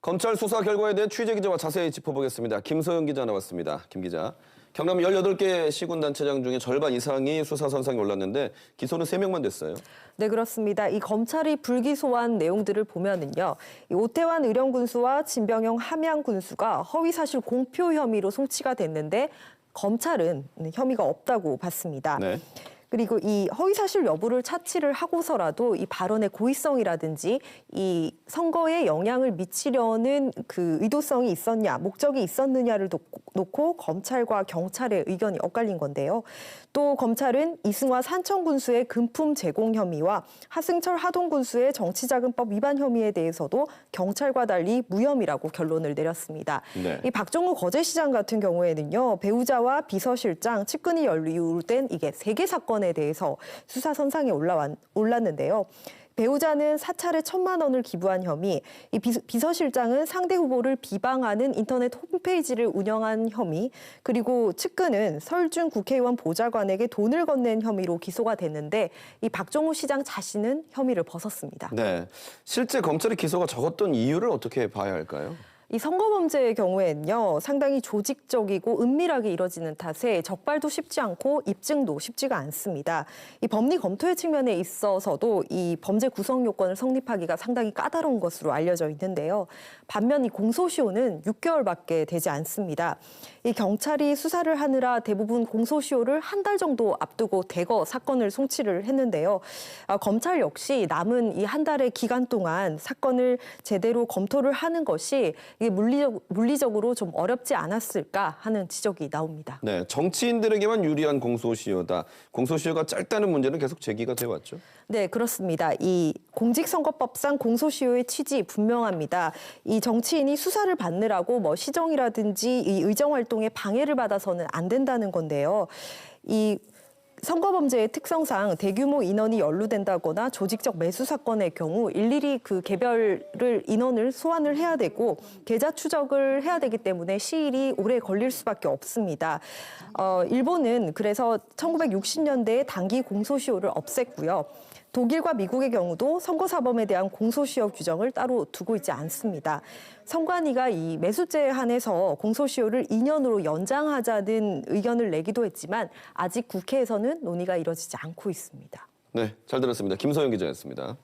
검찰 수사 결과에 대해 취재 기자와 자세히 짚어보겠습니다. 김소영 기자 나왔습니다. 김 기자. 경남 18개 시군단체장 중에 절반 이상이 수사 선상에 올랐는데 기소는 3명만 됐어요. 네, 그렇습니다. 이 검찰이 불기소한 내용들을 보면은요. 이 오태환 의령군수와 진병영 함양군수가 허위사실 공표 혐의로 송치가 됐는데 검찰은 혐의가 없다고 봤습니다. 네. 그리고 이 허위사실 여부를 차치를 하고서라도 이 발언의 고의성이라든지 이 선거에 영향을 미치려는 그 의도성이 있었냐, 목적이 있었느냐를 놓고 검찰과 경찰의 의견이 엇갈린 건데요. 또 검찰은 이승화 산청군수의 금품 제공 혐의와 하승철 하동군수의 정치자금법 위반 혐의에 대해서도 경찰과 달리 무혐의라고 결론을 내렸습니다. 네. 이 박종우 거제시장 같은 경우에는요. 배우자와 비서실장 측근이 연루된 이게 3개 사건에 대해서 수사 선상에 올랐는데요. 배우자는 사찰에 1,000만 원을 기부한 혐의, 이 비서실장은 상대 후보를 비방하는 인터넷 홈페이지를 운영한 혐의, 그리고 측근은 설준 국회의원 보좌관에게 돈을 건넨 혐의로 기소가 됐는데 이 박종우 시장 자신은 혐의를 벗었습니다. 네. 실제 검찰이 기소가 적었던 이유를 어떻게 봐야 할까요? 이 선거범죄의 경우에는요, 상당히 조직적이고 은밀하게 이뤄지는 탓에 적발도 쉽지 않고 입증도 쉽지가 않습니다. 이 법리 검토의 측면에 있어서도 이 범죄 구성 요건을 성립하기가 상당히 까다로운 것으로 알려져 있는데요. 반면 이 공소시효는 6개월밖에 되지 않습니다. 이 경찰이 수사를 하느라 대부분 공소시효를 한 달 정도 앞두고 대거 사건을 송치를 했는데요. 검찰 역시 남은 이 한 달의 기간 동안 사건을 제대로 검토를 하는 것이 이게 물리적으로 좀 어렵지 않았을까 하는 지적이 나옵니다. 네, 정치인들에게만 유리한 공소시효다. 공소시효가 짧다는 문제는 계속 제기가 돼 왔죠. 네, 그렇습니다. 이 공직선거법상 공소시효의 취지 분명합니다. 이 정치인이 수사를 받느라고 뭐 시정이라든지 이 의정활동에 방해를 받아서는 안 된다는 건데요. 이 선거범죄의 특성상 대규모 인원이 연루된다거나 조직적 매수 사건의 경우 일일이 그 개별을 인원을 소환을 해야 되고 계좌 추적을 해야 되기 때문에 시일이 오래 걸릴 수밖에 없습니다. 일본은 그래서 1960년대에 단기 공소시효를 없앴고요. 독일과 미국의 경우도 선거사범에 대한 공소시효 규정을 따로 두고 있지 않습니다. 선관위가 이 매수죄에 한해서 공소시효를 2년으로 연장하자는 의견을 내기도 했지만 아직 국회에서는 논의가 이뤄지지 않고 있습니다. 네, 잘 들었습니다. 김소영 기자였습니다.